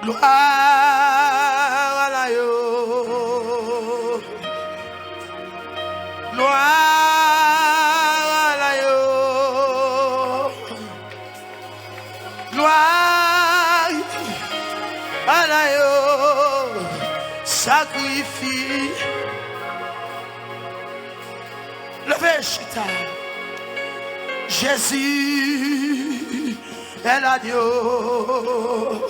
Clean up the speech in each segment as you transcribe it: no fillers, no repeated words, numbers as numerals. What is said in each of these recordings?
Gloire à la yo. Gloire à la yo. Gloire à la yo. Sacrifie. Levez chita. Jésus est l'agneau.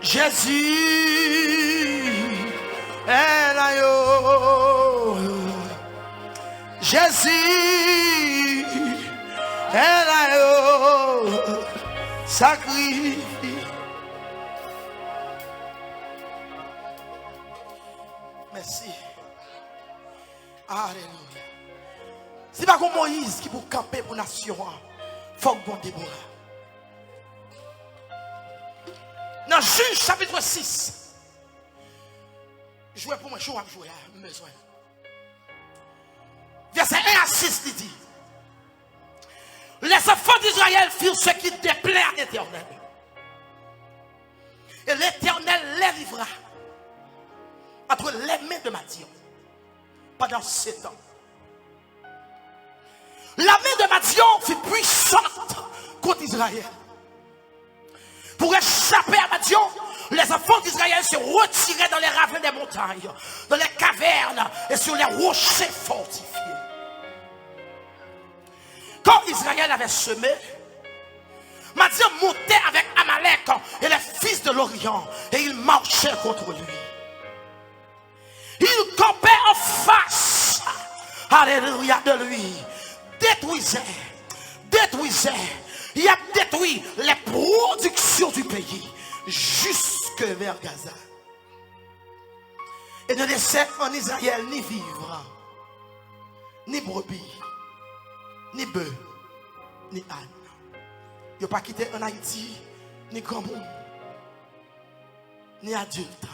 Jésus est l'agneau. Jésus est l'agneau. Sacrifie. Merci. Alléluia. C'est pas comme Moïse qui pour camper pour la nation. Faut que bon Déborah. Dans Juge chapitre 6. Jouez pour moi, je vais jouer. Besoin. Verset 1 à 6, il dit. Les enfants d'Israël firent ce qui déplaît à l'Éternel. Et l'Éternel les livra entre les mains de Madian pendant 7 ans. La main de Madian fut puissante contre Israël. Pour échapper à Madian, les enfants d'Israël se retiraient dans les ravins des montagnes, dans les cavernes et sur les rochers fortifiés. Quand Israël avait semé, Madian montait avec Amalek et les fils de l'Orient et ils marchaient contre lui. Ils campaient en face, alléluia, de lui. Détruisait. Il a détruit les productions du pays jusque vers Gaza. Et ne laissait en Israël ni vivre, ni brebis, ni bœufs, ni ânes. Il n'a pas quitté en Haïti, ni grand monde, ni adulte,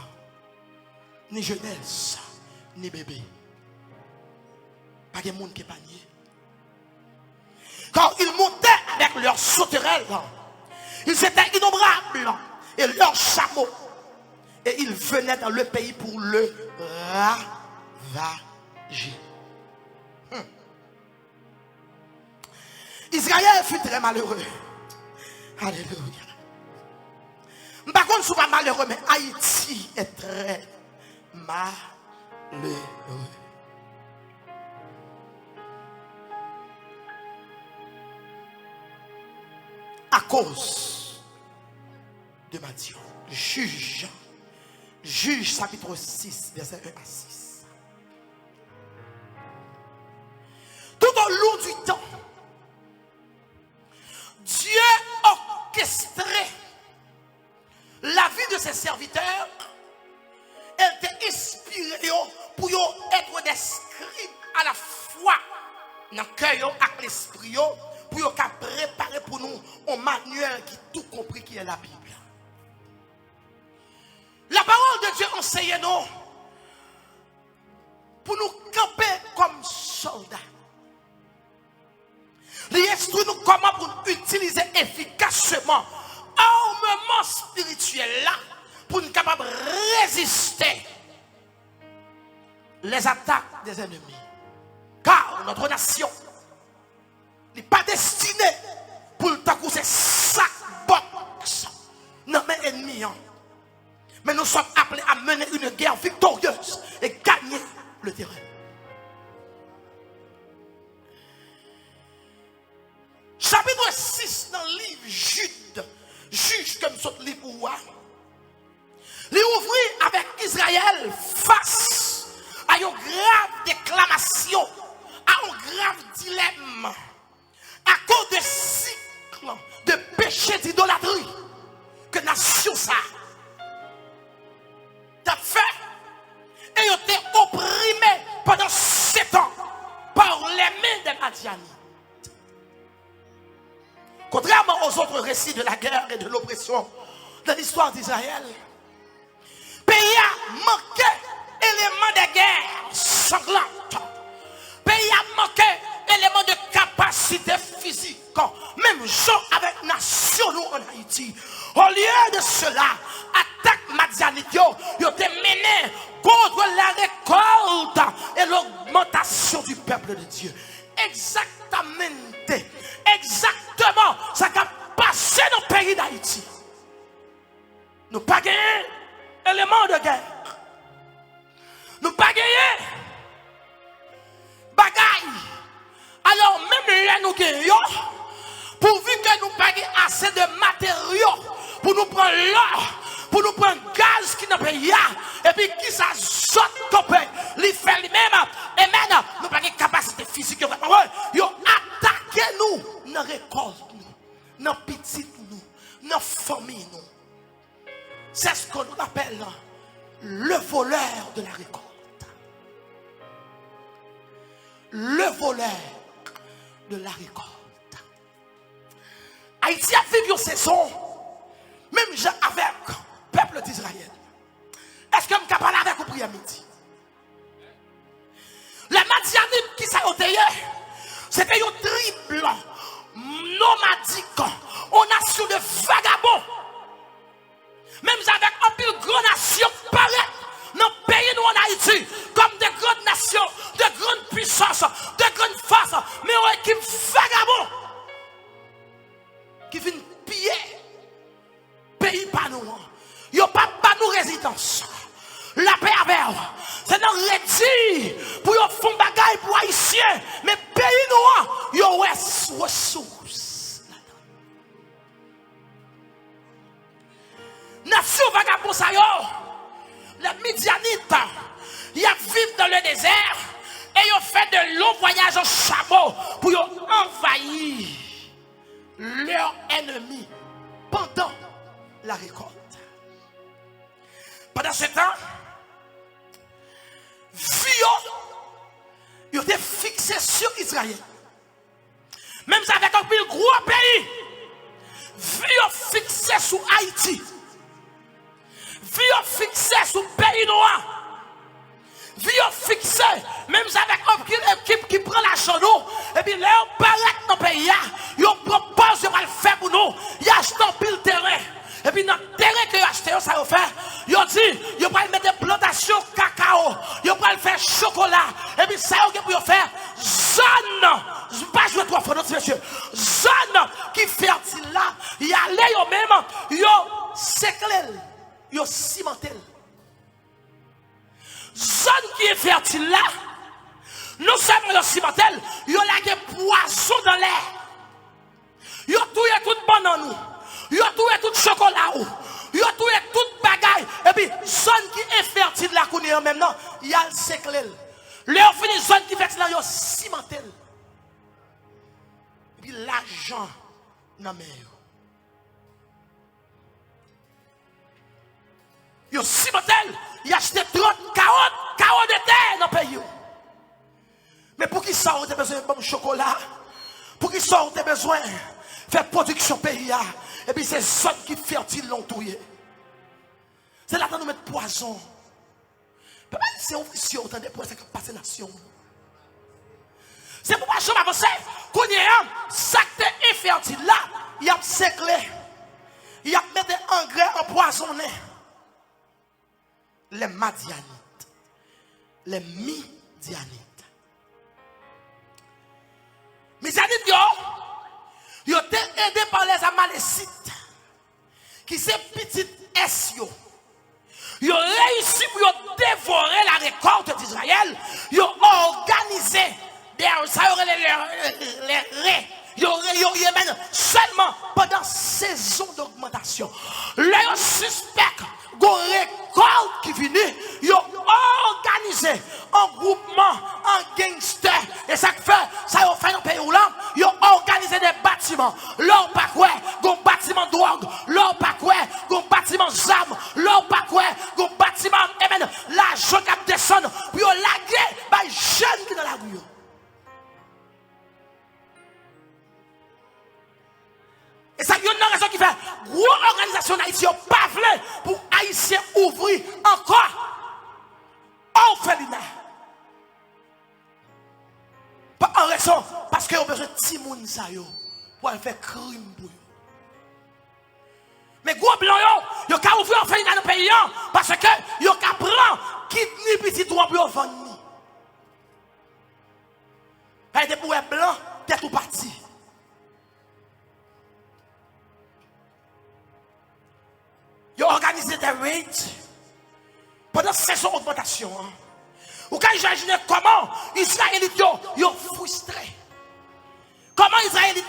ni jeunesse, ni bébé. Pas de monde qui est panier. Quand ils montaient avec leurs sauterelles, ils étaient innombrables, et leurs chameaux, et ils venaient dans le pays pour le ravager. Israël fut très malheureux. Alléluia. Par contre, je ne suis pas malheureux, mais Haïti est très malheureux. À cause de Madian. Juge chapitre 6, verset 1 à 6. Tout au long du temps, Dieu orchestrait la vie de ses serviteurs. Elle était inspirée pour être des scribes à la fois dans le cœur et l'esprit, pour préparer pour nous un manuel qui tout compris qui est la Bible. La parole de Dieu enseigne nous pour nous camper comme soldats. Il instruit nous comment pour utiliser efficacement l'armement spirituel là pour nous capables de résister les attaques des ennemis. Car notre nation n'est pas destinée pour le temps c'est sac box non mais ennemis. Mais nous sommes appelés à mener une guerre victorieuse et gagner le terrain. Chapitre 6 dans le livre Juge comme ce livre ou il ouvrit avec Israël face à une grave déclamation, à un grave dilemme, à cause de cycles de péché d'idolâtrie que nation ça a fait et ils ont été opprimés pendant 7 ans par les mains des Madianites. Contrairement aux autres récits de la guerre et de l'oppression de l'histoire d'Israël, le pays a manqué éléments de guerre sanglante. Le pays a manqué éléments de capacité physique. Même gens avec nation nous en Haïti. Au lieu de cela, attaque madianite, yo te mené contre la récolte et l'augmentation du peuple de Dieu. Exactement ça qui a passé dans le pays d'Haïti. Nous pas gagné élément de guerre. Nous pas gagné bagaille. Alors même là nous gagnons, pourvu que nous pas assez de matériaux pour nous prendre l'or, pour nous prendre gaz qui n'a pas et puis qui ça saute copé, li fait lui-même. Et maintenant, nous pas de capacité physique. Yo attaqué nous dans récolte nous, dans petite nous, dans famille nous. C'est ce qu'on nous appelle le voleur de la récolte. Le voleur de la récolte. Haïti a vécu une saison, même avec le peuple d'Israël. Est-ce que je peux parler avec vous pour midi? Les Madianites qui s'ont été, c'était une triple nomadique, une nation de vagabonds. Même avec un peu de grandes nations pareilles dans le pays nous en Haïti, comme des grandes nations, de grandes puissances, de grandes forces, mais une équipe vagabond qui vient piller pays par nous. Ils n'ont pas nous résidence. La paix avec c'est dans rédit pour qu'ils font bagaille pour Haïtiens, mais pays nous, ils ont ressources. Nation vagabond ça yo, les Midianites, ils vivent dans le désert et ils ont fait de longs voyages en chameau pour envahir leurs ennemis pendant la récolte. Pendant ce temps, ils étaient fixés sur Israël. Même avec un gros pays, ils fixés sur Haïti. Ils fixés sur le pays noir. Ils fixés, même avec une équipe qui prend la chano, et puis là, on paraît dans le pays, ils proposent de le faire pour nous. Ils achètent un pile terrain. Et puis dans le terrain que vous achetez, ça va faire. Ils ont dit, ils vont mettre des plantations cacao. Ils vont faire chocolat. Et puis ça, ils vont faire zone. Je ne vais pas jouer trois fois, non, monsieur. Zone qui fertile là. Ils allaient eux-mêmes. Ils ont séclé. Ils ont cimenté. Zone qui est fertile là. Non seulement ils ont cimenté, ils ont lagué poisson dans l'air. Ils ont tout banane nous. Ils ont tout chocolat. Ils ont tout bagaille. Et puis, zone qui est fertile là, qu'on est en même temps, il y a le séclé. Leur fini zone qui est fertile là, ils ont cimenté. Et puis, l'argent dans la mer. Ils ont cimenté. Ils ont acheté 30, 40 de terre dans le pays. Mais pour qui ça, on a besoin de bon chocolat? Pour qui ça, on a besoin de faire production pays? Et puis c'est ça qui fertile l'entouillé. C'est là que nous mettons poison. C'est officiel autant de poissons qui passent nation. C'est pourquoi je m'avance. Quand il y a ça qui est infertile là, il y a séclé. Il y a mis des engrais empoisonnés. Les Madianites. Les Midianites. Midianites, ils ont été aidés par les Amalécites. Qui sont petites S. Ils ont réussi pour dévorer la récolte d'Israël. Ils ont organisé les seulement pendant saison d'augmentation. Les suspects de récolte qui finit, ils ont organisé un groupement, un gangster. Et ça fait, ça a fait dans le pays là, ils ont organisé des bâtiments. Leur pas quoi, un bâtiment de drogue. Leur pas quoi, un bâtiment d'armes. Leur pas quoi, un bâtiment, et même l'argent qui descend. Puis ils ont lagué, les jeunes qui sont dans la rue. Et ça, il y a une raison qui fait grosse organisation d'Haïtien pas voulu pour Haïtiens ouvrir encore orphelinat. Pas en raison, parce qu'ils ont besoin de Timoun pour faire crime pour eux. Mais gros blanc, ils ont ouvert orphelinat organiser des raids pendant saison d'augmentation. Vous pouvez imaginer comment les Israélites sont frustrés. Comment les Israélites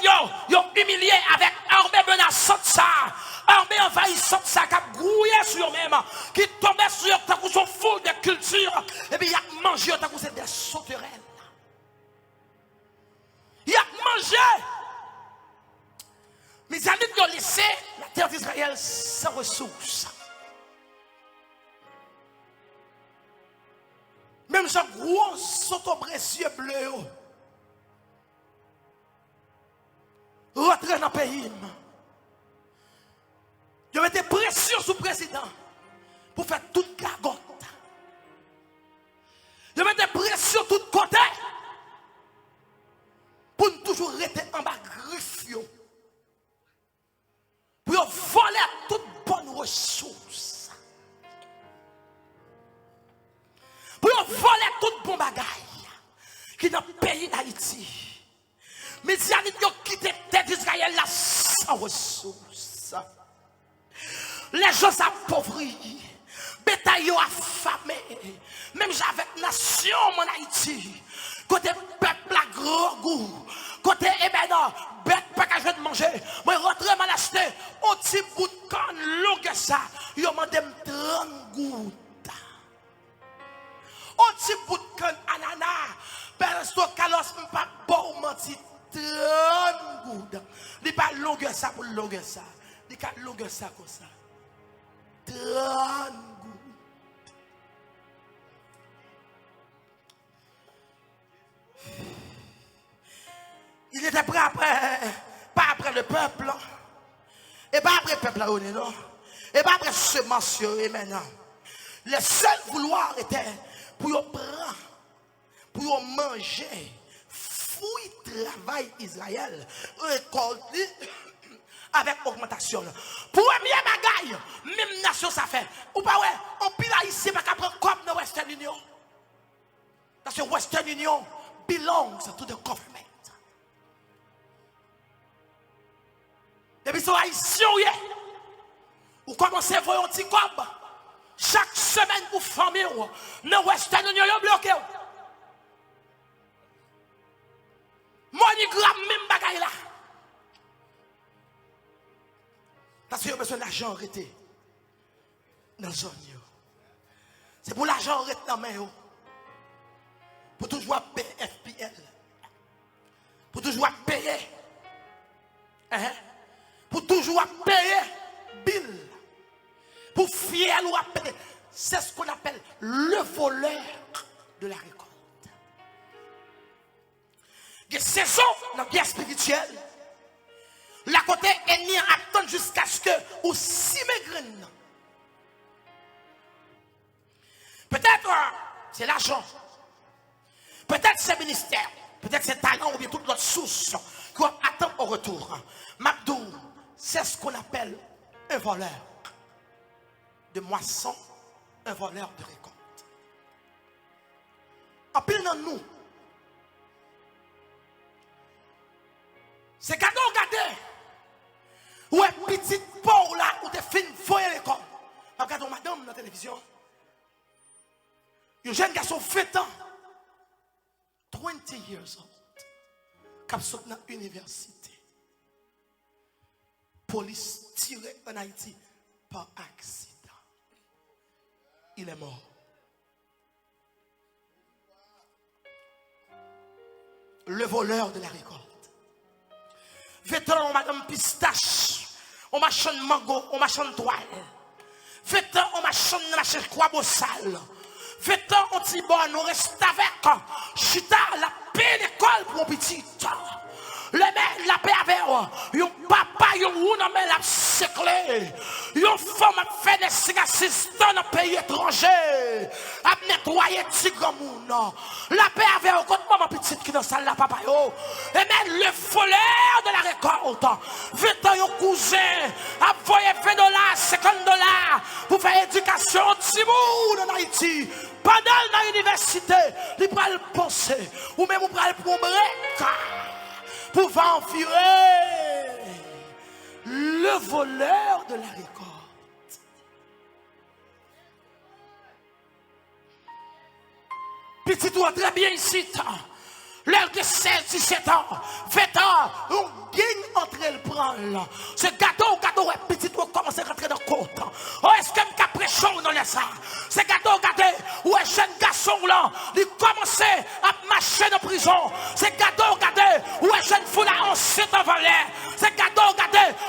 sont humiliés avec armée menaçante ça, armée envahissante ça, qui a grouillé sur eux-mêmes, qui tombait sur eux, qui sont full de culture, et puis ils ont mangé, c'est des sauterelles. Ils ont mangé. Mais les Israélites ont laissé la terre d'Israël sans ressources. Même ce gros sautobressier bleu. Rentrer dans le pays. Je mettais pression sur le président pour faire toute la gote. Je mettais pression de tous côtés pour toujours rester en bas griffio. Pour voler toutes bonnes ressources. Pour voler toutes bonnes bagailles qui est dans le pays d'Haïti. Mais ils ont quitté la terre d'Israël là sans ressources. Les gens appauvris, bétail affamé. Même avec la nation en Haïti, côté peuple à gros goût, côté non, bête pas qu'à jouer de manger. Moi rentrer mal acheter un petit bout de canne long ça, ils m'ont demandé 30 gouttes. Un petit bout de canne ananas, perso calos pas bon menti. 30 gouttes. Il n'est pas longueur ça pour longueur ça. Il n'est pas longueur ça comme ça. 30 gouttes. Il était prêt après, pas après le peuple. Et pas après le peuple là, non. Et pas après ce monsieur et maintenant. Le seul vouloir était pour prendre, pour manger. Fouille travail Israël récolté avec augmentation. Première bagaille, même nation ça fait. Ou pas ouais, on pile ici pas prendre comme dans Western Union. Parce que Western Union belongs to the government. Depuis ce haïtien, vous commencez à voir un petit cob. Chaque semaine pour famille, dans Western Union, vous bloquez. MoneyGram même bagaille là. Parce que vous avez besoin d'argent arrêté dans la zone. C'est pour l'argent arrêté dans la main. Pour toujours payer FPL. Pour toujours payer. Pour toujours payer bill. Pour fier ou à payer. C'est ce qu'on appelle le voleur de la récolte. Des saisons dans la vie spirituelle. La côté ennemi attend jusqu'à ce que vous s'y maigrine. Peut-être c'est l'argent. Peut-être c'est le ministère. Peut-être c'est le talent ou bien toute notre source qui attend au retour. Mabdou, c'est ce qu'on appelle un voleur de moisson, un voleur de récolte. En pile dans nous. C'est cadeau regardez. Ou un petit pauvre là, où tu fais une foyer l'école. Regardez madame dans la télévision. Un jeune garçon 20 ans. 20 years old. Qui sort dans l'université. Police tirée en Haïti par accident. Il est mort. Le voleur de la récolte. Vêtements, madame pistache, on machin mango, on machin toile. Vêtements, on machin quoi beau sale. Vêtements, on t'y bon, on reste avec. Chita, la paix l'école pour petit. Le mec, la paix avec yon papa, yon ou non mais la séclé. Yon femme a fait des assistants dans pays étranger. A nettoyer tigre moun. La paix avec au côté maman petite qui dans salle la papa yo. Et même le voleur de la récolte. 20 ans yon cousin a voyé $20, $50 pour faire éducation au Tibou en Haïti. Pendant l'université, il peut le penser. Ou même il peut le prendre. Pour envirer le voleur de la récolte. petit ou très bien ici. L'heure de 16, 17 ans, 20 ans, on gagne entre le prendre. Ce gâteau, petit ou commence à rentrer dans le côte. Oh, est-ce que je prêche dans les ça? Ce gâteau, où un jeune garçon là, il commence à marcher dans la prison. Ce gâteau, où un jeune fou là, on s'est envolé. Ce gâteau,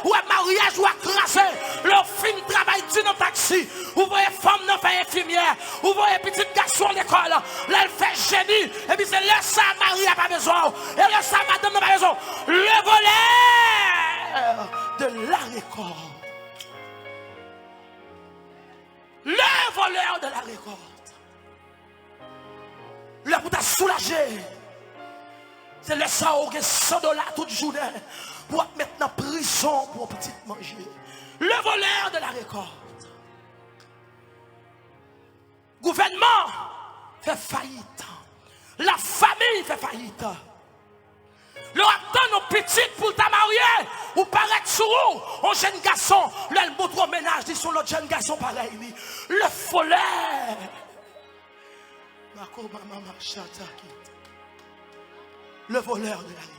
où un mariage ou un crasé. Leur film travaille dans le taxi. Vous voyez femme dans fait infirmière. Vous voyez petit garçon à l'école. Là, elle fait génie. Et puis c'est là ça, Marie n'a pas besoin. Et là ça, madame n'a pas besoin. Le voleur de la récolte. Le voleur de la récolte. Le pour t'a soulager. C'est le sang qui est $100 toute journée. Pour mettre dans prison pour petit manger. Le voleur de la récolte. Gouvernement fait faillite. La famille fait faillite. Le attend nos petites pour ta marier ou paraître sur vous. Un jeune garçon, le montre au ménage, dit sur l'autre jeune garçon pareil. Le voleur. Le voleur de la récolte.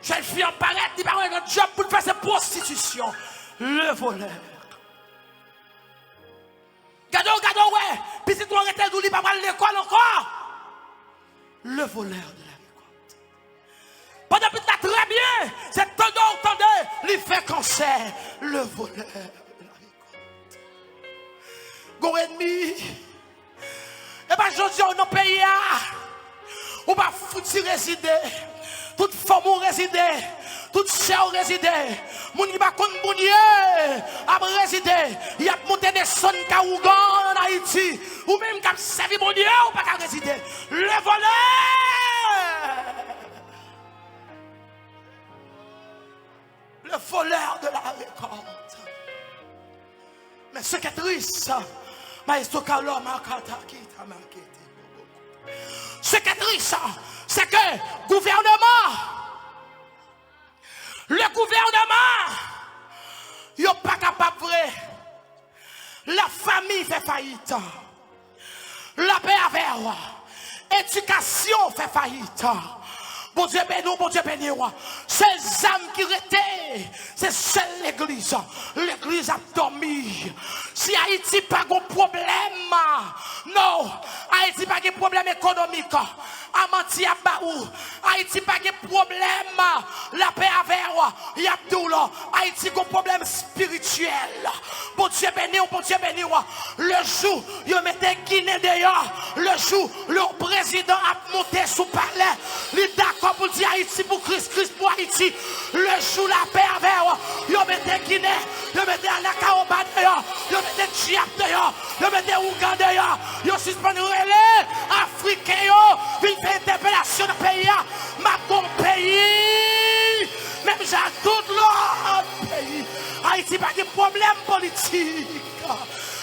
Jeune fille en paraît, dit par un job pour faire cette prostitution. Le voleur. Gado, ouais. Puis si tu arrêtes d'où il va pas à l'école encore. Le voleur de la récolte. Pendant que tu as très bien, c'est ton nom, entendez, il fait cancer. Le voleur de la récolte. Gon ennemi. Et bien, je dis, dans nos pays, on va foutre résider. Toute femme résider. Toute sœur résider. Moun qui va contre mounier a résider. Il y a monté des sons Kaougan en Haïti. Ou même qui a servi mounier ou pas qu'à résider. Le voleur. Le voleur de la récolte. Mais ce qui est triste, ce qui est triste, c'est que le gouvernement, il n'est pas capable de vrai. La famille fait faillite. La paix avec l'éducation fait faillite. Bon Dieu béni, bon Dieu béni. Ces âmes qui étaient, c'est seule l'église. L'église a dormi. Si Haïti n'a pas de problème, non, Haïti n'a pas de problème économique. Amanti Abaou, Haïti n'a pas de problème. La paix avec Yabdoula, Haïti a un problème spirituel. Bon Dieu béni, bon Dieu béni. Le jour, il mettait Guinée dehors. Le jour, le président a monté sous palais. Il est d'accord pour dire Haïti pour Christ, Christ pour Haïti. Le jour, la paix avec il mettait Guinée, il mettait Alakaoba dehors, il mettait Tchiap dehors, il mettait Ouganda dehors, il suspendu les Africains, il fait interpellation dans le pays, ma bon pays, même j'ai tout l'autre pays. Haïti n'a pas de problème politique,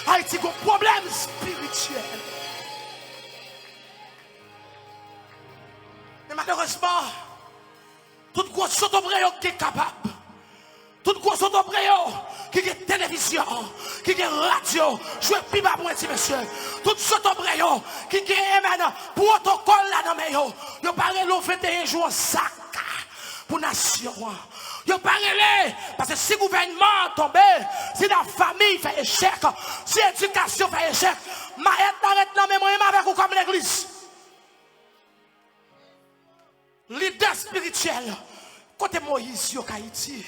Haïti a un problème spirituel. Mais malheureusement, tout gros sotobreo qui est capable, tout gros sotobreo qui est télévision, qui est radio, je ne peux pas pour petit monsieur, tout sotobreo qui est maintenant protocole là dans mes yeux, yo parlé le 21 jours sac pour nation. Yo parlé parce que si le gouvernement tombe, si la famille fait échec, si l'éducation fait échec, m'arrête dans mes moyens avec vous comme l'église. Leader spirituel, côté Moïse, yo Haïti,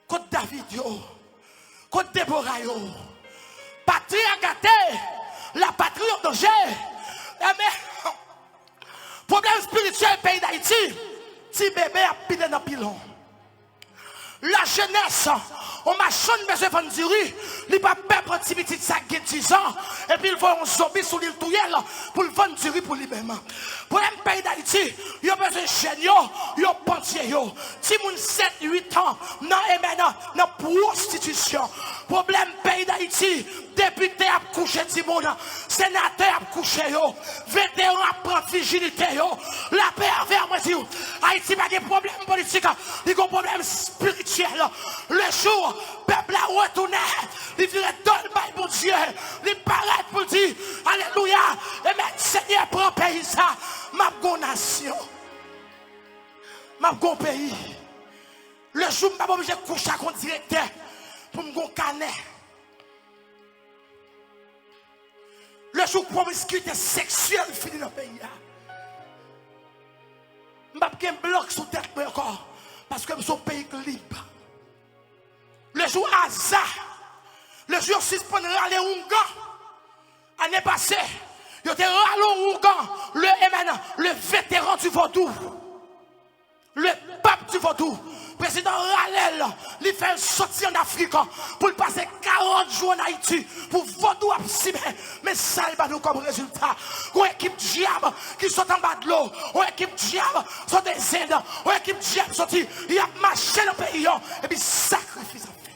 côté David, côté Déborah, patrie à gâter, la patrie en danger. Mais, problème spirituel pays d'Haïti, si bébé a pilé dans le pilon. La jeunesse, on m'a chonné besoin de vendre du riz, il va pas prendre petit petit sac de 10 ans, et puis il va un zombie sur l'île Touyel pour le vendre du riz pour lui-même. Pour un pays d'Haïti, il y a besoin de chaîne, il y a pontier. Si moun 7-8 ans, non, et maintenant, dans prostitution. Problème pays d'Haïti, député a couché du monde, sénateur a couché, vétéran a pris fragilité, la paix avec moi, Haïti n'a pas de problème politique, il y a un problème spirituel. Le jour, le peuple a retourné, il virait donner pour Dieu, il paraît pour dire, alléluia, et maintenant Seigneur prend pays ça, ma bonne nation, ma bon pays. Le jour où je suis obligé de coucher avec un directeur pour me gagner. Le jour où promiscuité sexuelle finit dans le pays. Je ne vais pas un bloc sous tête encore. Parce que c'est un pays libre. Le jour hasard. Le jour suspend râler Ougan. L'année passée, il était râlé Ougan. Le vétéran du vaudou. Le pape du vaudou. Président Ralel, il fait sortir en Afrique pour passer 40 jours en Haïti pour vaudou absimer. Mais ça, il va nous comme résultat. Une équipe diable qui saute en bas de l'eau. Une équipe diable sont des Indes. Une équipe diable sorti. Il a marché dans le pays. Et puis sacrifice en fait.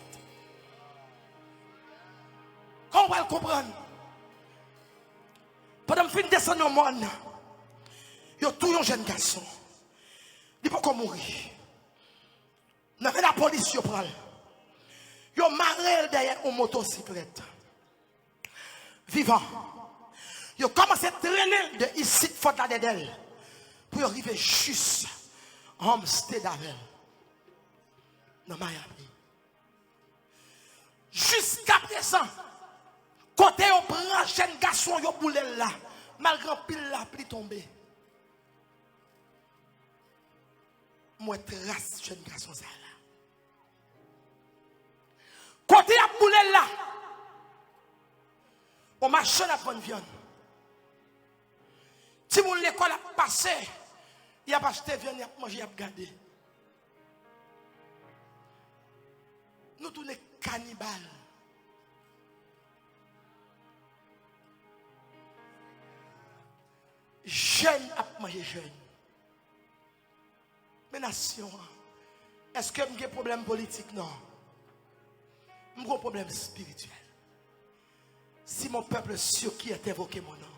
Comment on va le comprendre? Pendant que je descends dans le monde, il y a tout un jeune garçon. Il ne peut pas mourir. La police, il a marré derrière une motocyclette. Vivant. Il a commencé à traîner de ici, de Fort Lauderdale, pour arriver juste à Amsterdam, dans Miami. Jusqu'à présent, côté on prend jeune garçon, il a boulé là, malgré pile la pluie tombée. Moi, trace jeune garçon ça là. Côté à boulé là, on marche la bonne viande. Si mon l'école a passé, il a acheté viande, il a mangé, il a gardé. Nous tous les cannibales. Jeune a mangé jeune. Mais nation, est-ce que j'ai un problème politique? Non. J'ai un problème spirituel. Si mon peuple sur qui est évoqué mon nom,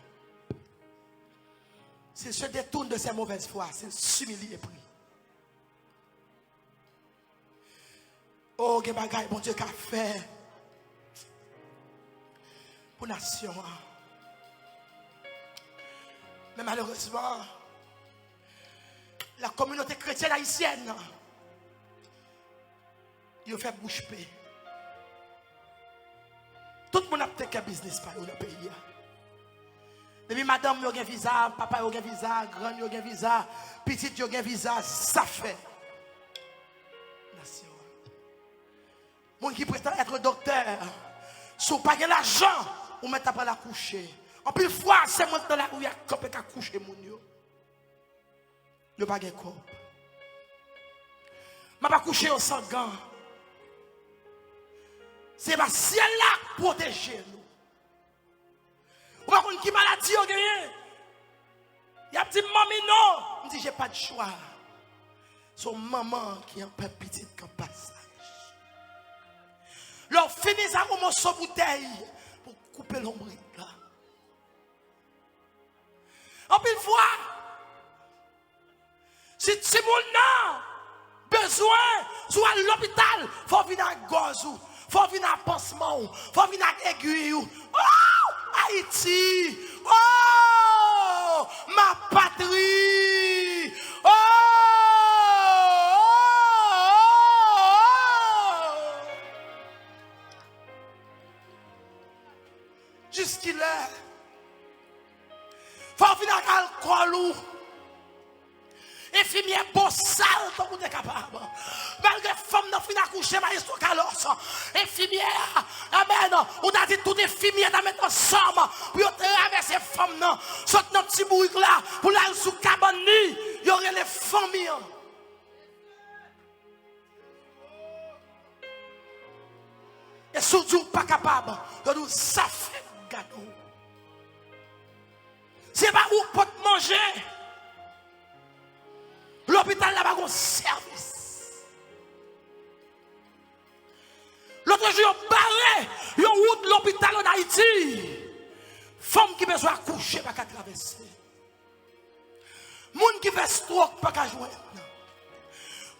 s'il se détourne de ses mauvaises voies, s'il s'humilie et prie. Oh, bagay, bon Dieu, qu'a fait pour la nation. Mais malheureusement, la communauté chrétienne haïtienne, il fait bouche paix. Tout le monde a peut-être un business par le pays. Depuis madame a un visa, papa a un visa, grand a un visa, petite a un visa, ça fait. Nation. Mon qui prétend être docteur, si vous n'avez pas l'argent, vous mettez après la coucher. En plus, fois, c'est moi dans la rue qui a couché mon yo. Je n'ai pas de corps. Je n'ai pas couché au sang gant. C'est ma ciel là qui protège nous. Vous ne savez pas qui maladie vous avez. Il y a dit maman non. Je dis j'ai pas de choix. Son maman qui est un peu petite comme passage. Leur finit ça comme un bouteille pour couper l'ombrique là. En plus fois, si tu as besoin, soit à l'hôpital, il faut venir à Gozou, il faut venir à pansement, il faut venir à aiguille. Oh, Haïti! Oh, ma patrie! Oh! Jusqu'il est. Faut venir à l'alcool. Infirmière bon sale comme vous êtes capable. Malgré femme n'a fini à coucher, mais ils sont calos. Infirmière, amen. On a dit toutes les infirmières à mettre ensemble pour traverser femme non. Saute notre petit bourrique là pour aller sous cabane nu. Il y aurait les familles. Et surtout pas capable de nous ça fait gâteau. C'est pas où pour manger. L'hôpital n'a pas de service. L'autre jour, barré, il y a route de l'hôpital en Haïti. Femme qui besoin de coucher, pas qu'à traverser. Moun qui fait stroke, pas qu'à jouer.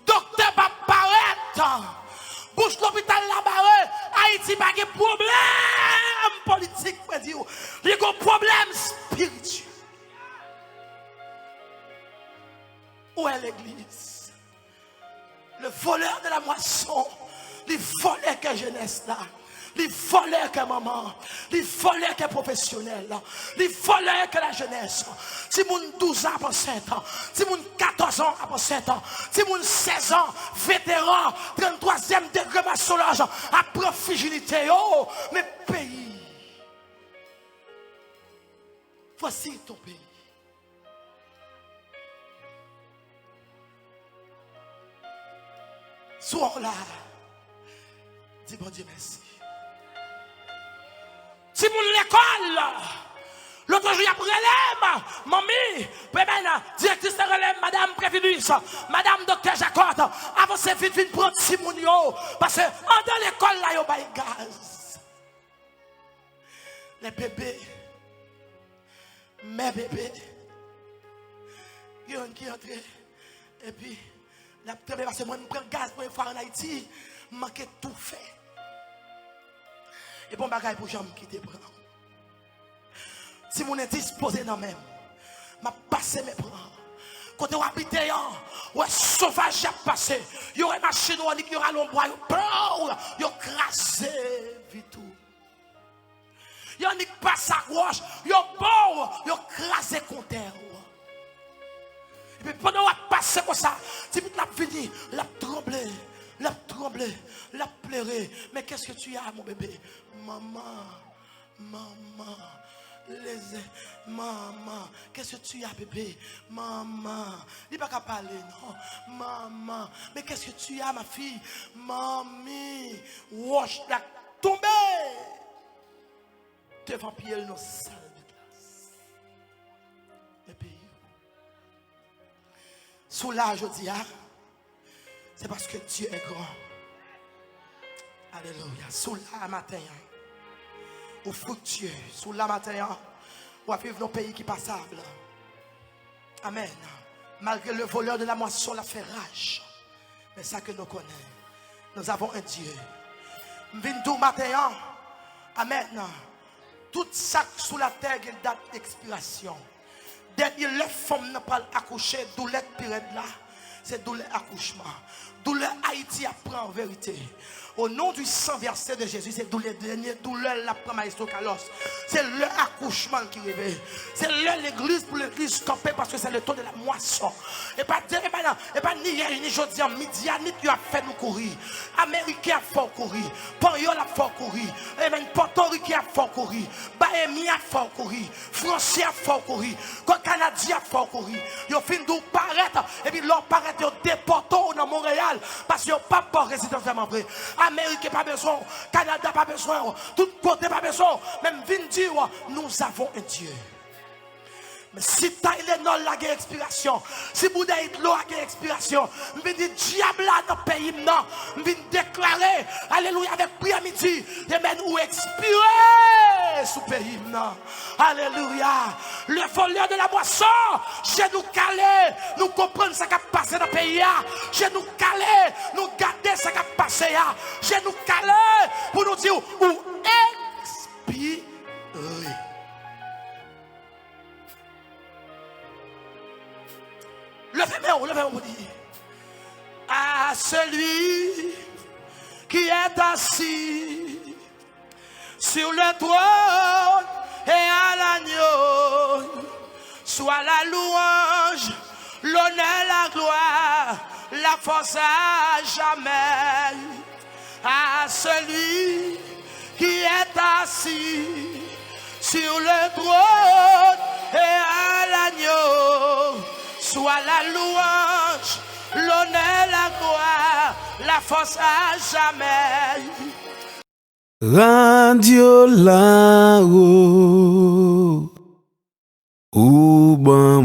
Docteur pas paraître. Bouche l'hôpital là barré. Haïti Haïti pas de problème politique, il y a un problème spirituel. Où est l'église? Le voleur de la moisson, les voleurs que jeunesse là, les voleurs que maman, les voleurs que professionnels, les voleurs que la jeunesse. Si mon 12 ans après 7 ans, si mon 14 ans après 7 ans, si mon 16 ans, vétéran, 33e degré maçonnage, après fragilité, oh, mais pays. Voici ton pays. Sois là. Dis bon Dieu merci. Si mon l'école, l'autre jour, il y a relève, mamie, directrice de relève, madame Prévidus, madame docteur Jacob, avancez vite, vite, prendre Simonio, parce que dans l'école, là, il y a un gaz. Les bébés, mes bébés, il y a un qui entre, et puis, parce que moi, je prends le gaz pour une fois en Haïti, je manque tout fait. Et bon bagage pour jamais quitter prendre. Si mon est disposé dans même, m'a passé mes bras. Quand on habite ouais sauvage a passé. Il y aurait machine ou il y aura l'ombre, il y a crasé vite tout. Il y a qui passe à gauche, il y a bon, il y a crasé contre terre. Et puis pendant qu'on a passé comme ça, si vous l'avez fini, l'a tremblé, l'a pleuré. Mais qu'est-ce que tu as, mon bébé? Maman, maman, qu'est-ce que tu as, bébé? Maman, il n'est pas qu'à parler, non? Maman, mais qu'est-ce que tu as, ma fille? Mamie, wash la tombée devant pied nos salles de classe. Le pays. Sous là, je dis, c'est parce que Dieu est grand. Alléluia. Sous là, matin, au fructueux, sous la matin, on va vivre nos pays qui passables. Amen. Malgré le voleur de la moisson, la fait rage. Mais ça que nous connaissons, nous avons un Dieu. Vindou matin, amen. Tout ça sous la terre, il date d'expiration. Dernier, les femmes ne pas accoucher, douleur période là, c'est douleur accouchement. Douleur Haïti apprend en vérité. Au nom du sang versé de Jésus, c'est douleur dernier, douleur la prend maestro Carlos. C'est l'accouchement qui réveille. C'est l'église pour l'église camper parce que c'est le temps de la moisson. Et pas ni hier, ni aujourd'hui, midi, ni tu as fait nous courir. Américain a fait courir. Panyol a fait courir. Et même Portoricain a fait courir. Bahami a fait courir. Français a fait courir. Canadien a fait courir. Ils fin d'où paraître. Et puis leur paraître, ils déportent dans Montréal parce qu'ils n'ont pas pour résidence vraiment vrai. Amérique pas besoin, Canada pas besoin, tout côté pas besoin, même vin dire nous avons un Dieu. Mais si Tylenol a une expiration, si Bouddha Hitler a une expiration, je vais dire diable dans le pays, je vais déclarer, alléluia, avec prière midi, de même où expirer sous le pays. Alléluia. Le voleur de la boisson, chez nous calé, nous comprenons ce qui a passé dans le pays. Chez nous calé, nous garder ce qui a passé. Chez nous calé, pour nous dire où expirer. Levez-moi pour dire à celui qui est assis sur le trône et à l'agneau, soit la louange, l'honneur, la gloire, la force à jamais. À celui qui est assis sur le trône et à l'agneau, soit la louange, l'honneur, la gloire, la force à jamais. Radio là-haut, ou ban